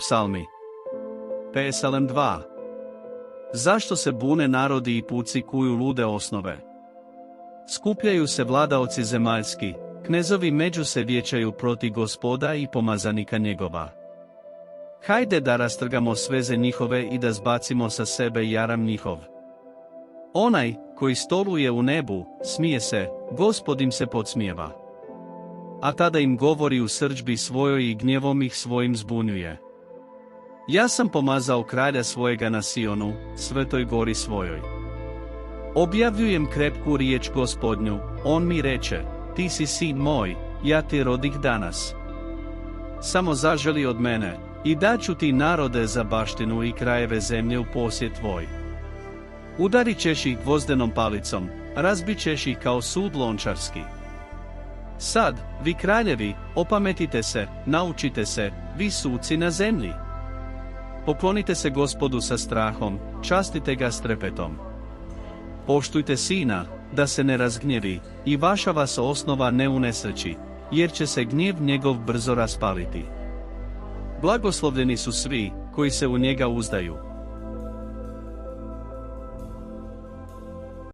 Psalmi. Psalm 2. Zašto se bune narodi i puci kuju lude osnove? Skupljaju se vladaoci zemaljski, knezovi među se vječaju proti Gospoda i pomazanika njegova. Hajde da rastrgamo sveze njihove i da zbacimo sa sebe jaram njihov. Onaj, koji stoluje u nebu, smije se, Gospod im se podsmijeva. A tada im govori u srdžbi svojoj i gnjevom ih svojim zbunjuje. Ja sam pomazao kralja svojega na Sionu, svetoj gori svojoj. Objavljujem krepku riječ Gospodnju, on mi reče, ti si sin moj, ja te rodih danas. Samo zaželi od mene, i daću ti narode za baštinu i krajeve zemlje u posjed tvoj. Udarit ćeš ih gvozdenom palicom, razbit ćeš ih kao sud lončarski. Sad, vi kraljevi, opametite se, naučite se, vi suci na zemlji. Poklonite se Gospodu sa strahom, častite ga s trepetom. Poštujte sina, da se ne razgnjevi, i vaša vas osnova ne unesreći, jer će se gnjev njegov brzo raspaliti. Blagoslovljeni su svi, koji se u njega uzdaju.